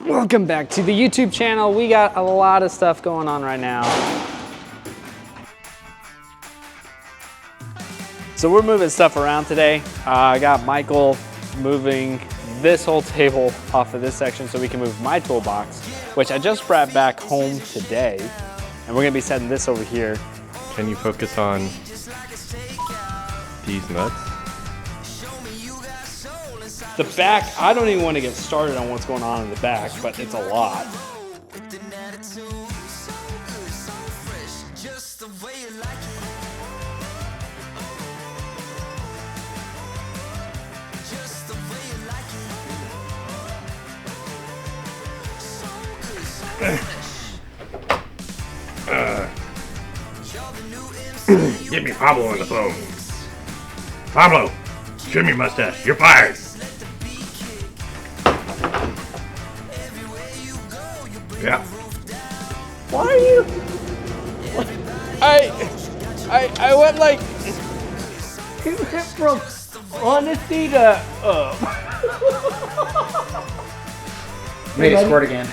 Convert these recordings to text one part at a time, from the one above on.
Welcome back to the YouTube channel. We got a lot of stuff going on right now. So we're moving stuff around today. I got Michael moving this whole table off of this section so we can move my toolbox, which I just brought back home today. And we're gonna be setting this over here. Can you focus on these nuts? The back, I don't even want to get started on what's going on in the back, but it's a lot. Get me Pablo on the phone. Pablo, trim your mustache. You're fired. Yeah. Why are you? I went like you went from honesty to Made it squirt again.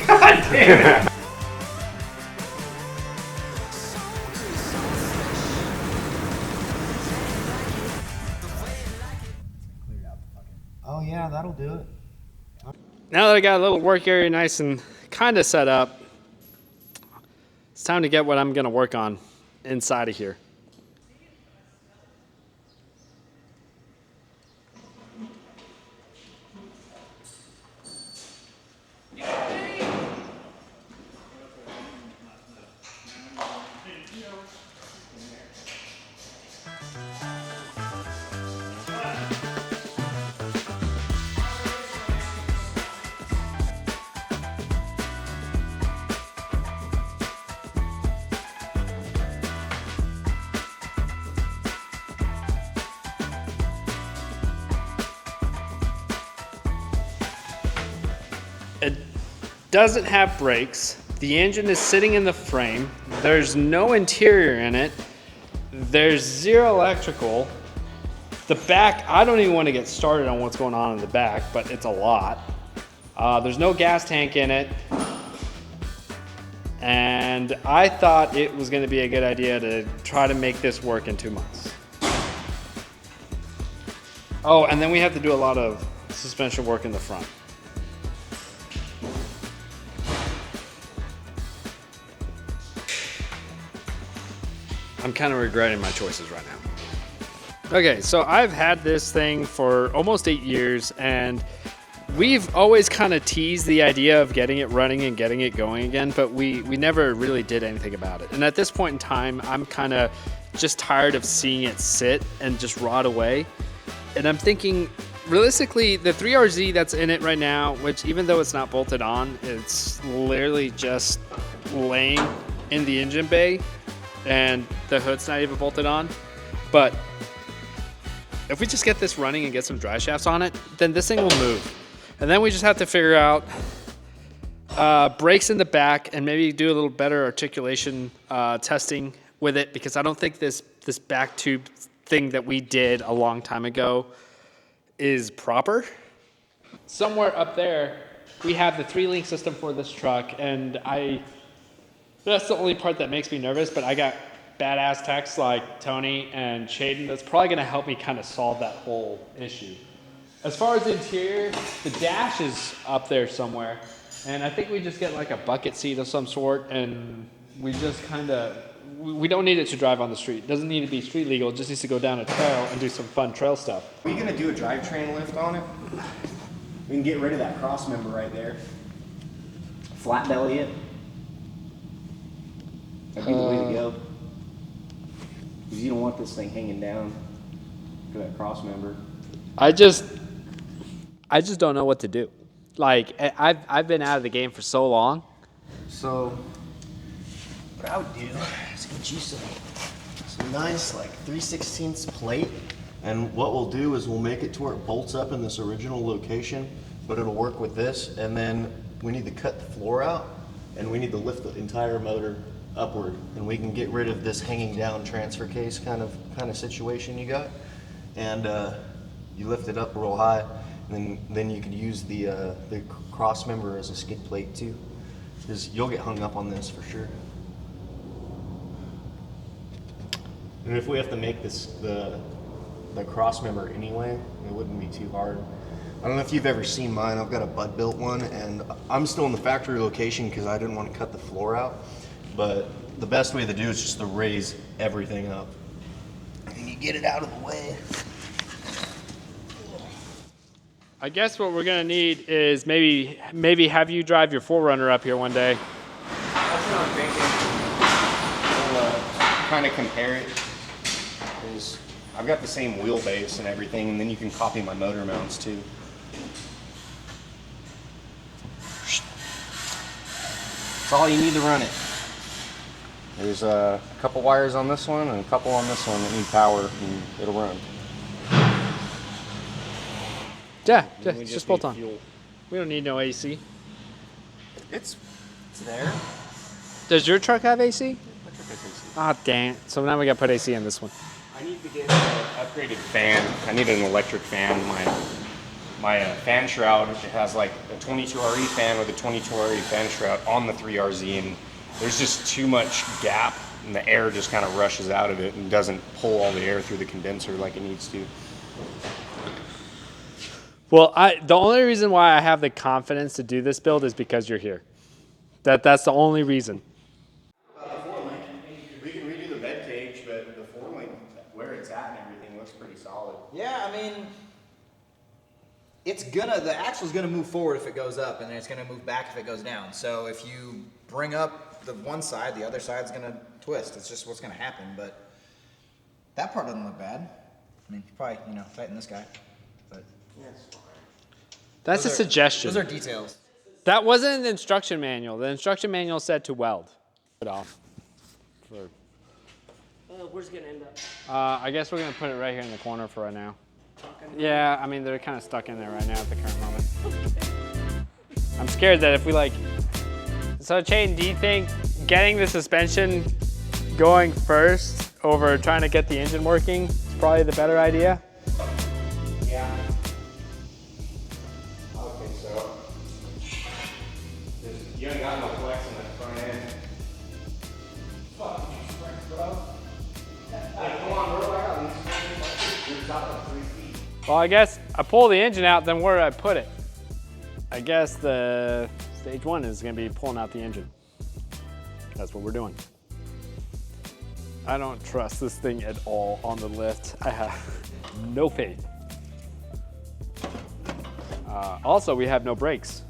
God damn it. Oh yeah, that'll do it. Now that I got a little work area nice and kind of set up, it's time to get what I'm gonna work on inside of here. It doesn't have brakes. The engine is sitting in the frame. There's no interior in it. There's zero electrical. The back, I don't even want to get started on what's going on in the back, but it's a lot. There's no gas tank in it. And I thought it was going to be a good idea to try to make this work in 2 months. Oh, and then we have to do a lot of suspension work in the front. I'm kind of regretting my choices right now. Okay, so I've had this thing for almost 8 years, and we've always kind of teased the idea of getting it running and getting it going again, but we never really did anything about it. And at this point in time, I'm kind of just tired of seeing it sit and just rot away. And I'm thinking, realistically, the 3RZ that's in it right now, which even though it's not bolted on, it's literally just laying in the engine bay, and the hood's not even bolted on. But if we just get this running and get some dry shafts on it, then this thing will move. And then we just have to figure out brakes in the back and maybe do a little better articulation testing with it, because I don't think this back tube thing that we did a long time ago is proper. Somewhere up there, we have the 3-link system for this truck, and that's the only part that makes me nervous, but I got badass techs like Tony and Shaden that's probably gonna help me kind of solve that whole issue. As far as the interior, the dash is up there somewhere, and I think we just get like a bucket seat of some sort, and we just we don't need it to drive on the street. It doesn't need to be street legal, it just needs to go down a trail and do some fun trail stuff. Are you gonna do a drivetrain lift on it? We can get rid of that cross member right there. Flat belly it. That'd be the way to go. Because you don't want this thing hanging down for that cross member. I just don't know what to do. Like, I've been out of the game for so long. So, what I would do is get you some nice, like, 3/16 plate. And what we'll do is we'll make it to where it bolts up in this original location, but it'll work with this. And then we need to cut the floor out, and we need to lift the entire motor upward, and we can get rid of this hanging down transfer case kind of situation you got. And you lift it up real high, and then you could use the cross member as a skid plate too, because you'll get hung up on this for sure. And if we have to make this the cross member anyway, it wouldn't be too hard. I don't know if you've ever seen mine. I've got a Bud built one, and I'm still in the factory location because I didn't want to cut the floor out. But the best way to do is just to raise everything up, and you get it out of the way. I guess what we're gonna need is maybe have you drive your 4Runner up here one day. That's what I'm thinking. We'll kind of compare it. I've got the same wheelbase and everything, and then you can copy my motor mounts too. That's all you need to run it. There's a couple wires on this one and a couple on this one that need power, and it'll run. Yeah, it's just bolt on. Fuel. We don't need no AC. It's there. Does your truck have AC? Ah, dang it. So now we got to put AC in this one. I need to get an upgraded fan. I need an electric fan. My fan shroud, it has like a 22RE fan with a 22RE fan shroud on the 3RZ, and there's just too much gap, and the air just kind of rushes out of it and doesn't pull all the air through the condenser like it needs to. Well, the only reason why I have the confidence to do this build is because you're here. That's the only reason. We can redo the bed cage, but the four link, where it's at and everything looks pretty solid. Yeah, I mean, the axle's gonna move forward if it goes up, and then it's gonna move back if it goes down. So if you bring up the one side, the other side's gonna twist. It's just what's gonna happen, but that part doesn't look bad. I mean, you probably, tighten this guy, but. That's a suggestion. Those are details. That wasn't in the instruction manual. The instruction manual said to weld it off. Where's it gonna end up? I guess we're gonna put it right here in the corner for right now. Yeah, I mean, they're kind of stuck in there right now at the current moment. I'm scared that if we so Chayton, do you think getting the suspension going first over trying to get the engine working is probably the better idea? Yeah. I would think so. You ain't got no flex in that front end. Fuck you, springs, bro. Hey, come on, bro. I got these springs. You're top of 3 feet. Well, I guess I pull the engine out, then where do I put it? I guess the stage 1 is gonna be pulling out the engine. That's what we're doing. I don't trust this thing at all on the lift. I have no faith. Also, we have no brakes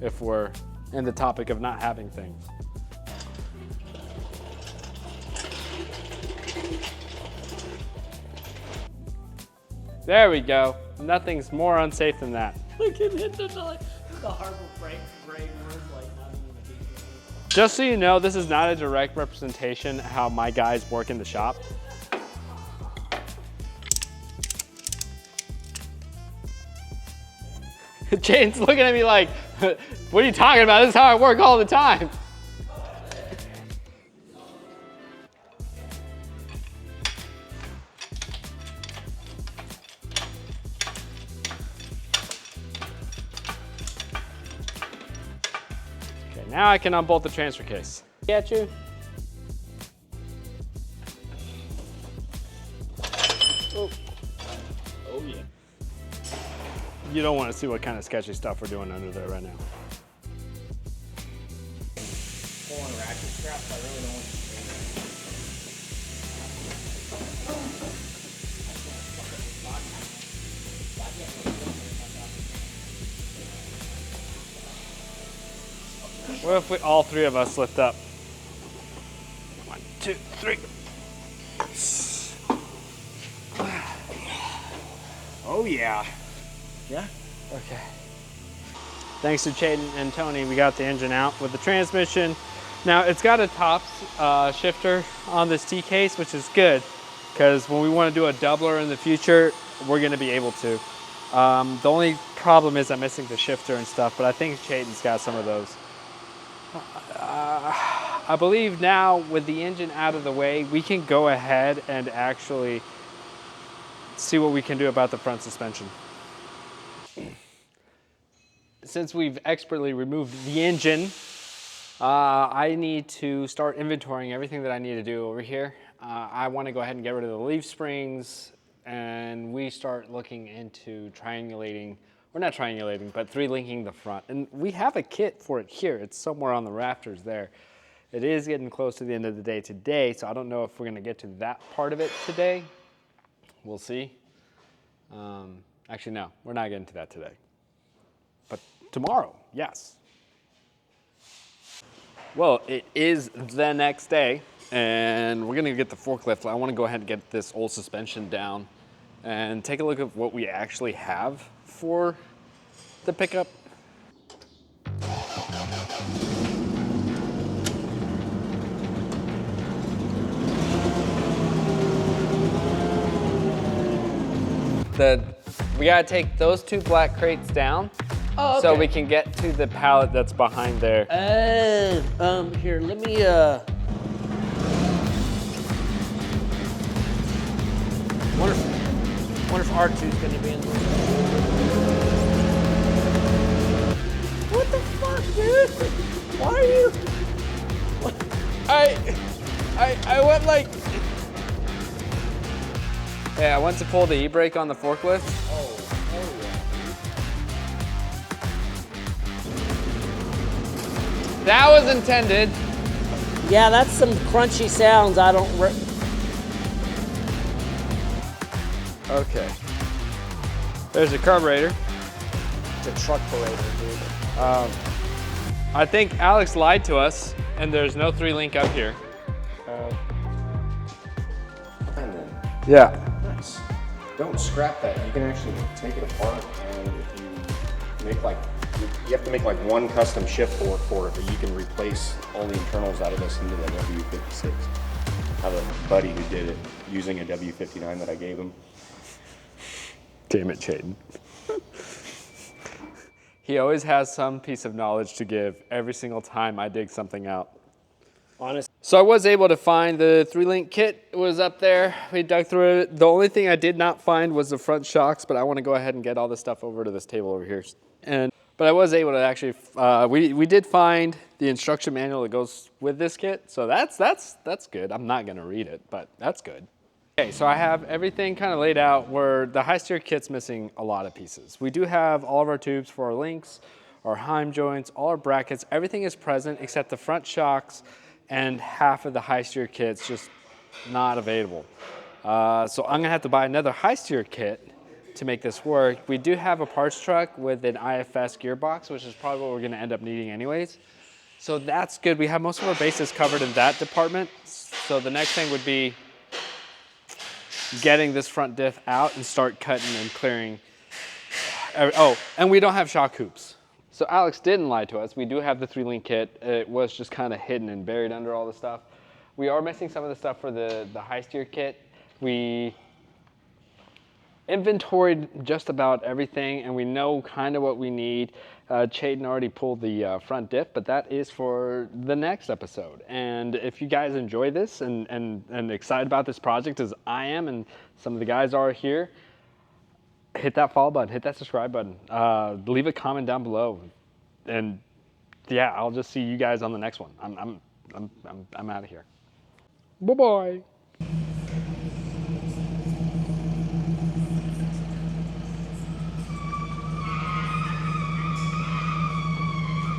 if we're in the topic of not having things. There we go. Nothing's more unsafe than that. Look at it, the Harbor Freight gray was like not even a big deal. Just so you know, this is not a direct representation of how my guys work in the shop. Jane's looking at me like, what are you talking about? This is how I work all the time. Okay, now I can unbolt the transfer case. Get you? Oh. Oh yeah. You don't want to see what kind of sketchy stuff we're doing under there right now. Pulling ratchet straps, I really don't want to What if all 3 of us lift up? 1, 2, 3. Oh yeah. Yeah? Okay. Thanks to Chayton and Tony, we got the engine out with the transmission. Now it's got a top shifter on this T case, which is good because when we want to do a doubler in the future, we're going to be able to. The only problem is I'm missing the shifter and stuff, but I think Chayton's got some of those. I believe now with the engine out of the way, we can go ahead and actually see what we can do about the front suspension. since we've expertly removed the engine, I need to start inventorying everything that I need to do over here. I want to go ahead and get rid of the leaf springs, and we start looking into triangulating, or not triangulating, but 3-linking the front. And we have a kit for it here. It's somewhere on the rafters there. It is getting close to the end of the day today, so I don't know if we're going to get to that part of it today. We'll see. Actually, no, we're not getting to that today. But tomorrow, yes. Well, it is the next day, and we're gonna get the forklift. I wanna go ahead and get this old suspension down and take a look at what we actually have for the pickup. We gotta take those 2 black crates down. Oh, okay. So we can get to the pallet that's behind there. Here, let me, wonder if R2's gonna be in there. What the fuck, dude? Why are you? I went like. Yeah, I went to pull the e-brake on the forklift. That was intended. Yeah, that's some crunchy sounds. I don't. Okay. There's a carburetor. It's a truck parader, dude. I think Alex lied to us, and there's no 3-link up here. And then, Yeah. nice. Don't scrap that. You can actually take it apart, and if you make like, you have to make like one custom shift fork for it, but you can replace all the internals out of this into the W56. I have a buddy who did it using a W59 that I gave him. Damn it, Chayton. He always has some piece of knowledge to give every single time I dig something out. Honest. So I was able to find the 3-link kit. It was up there. We dug through it. The only thing I did not find was the front shocks, but I want to go ahead and get all this stuff over to this table over here. But I was able to actually, we did find the instruction manual that goes with this kit. So that's good. I'm not gonna read it, but that's good. Okay, so I have everything kind of laid out where the high steer kit's missing a lot of pieces. We do have all of our tubes for our links, our heim joints, all our brackets. Everything is present except the front shocks, and half of the high steer kit's just not available. So I'm gonna have to buy another high steer kit to make this work. We do have a parts truck with an IFS gearbox, which is probably what we're gonna end up needing anyways. So that's good. We have most of our bases covered in that department. So the next thing would be getting this front diff out and start cutting and clearing. Oh, and we don't have shock hoops. So Alex didn't lie to us. We do have the 3-link kit. It was just kind of hidden and buried under all the stuff. We are missing some of the stuff for the high steer kit. We inventoried just about everything, and we know kind of what we need. Chayton already pulled the front diff, but that is for the next episode. And if you guys enjoy this and excited about this project as I am, and some of the guys are here, hit that follow button, hit that subscribe button, leave a comment down below, and yeah, I'll just see you guys on the next one. I'm out of here. Bye bye.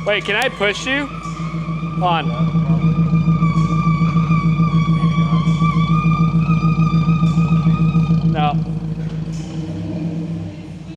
Wait, can I push you? On.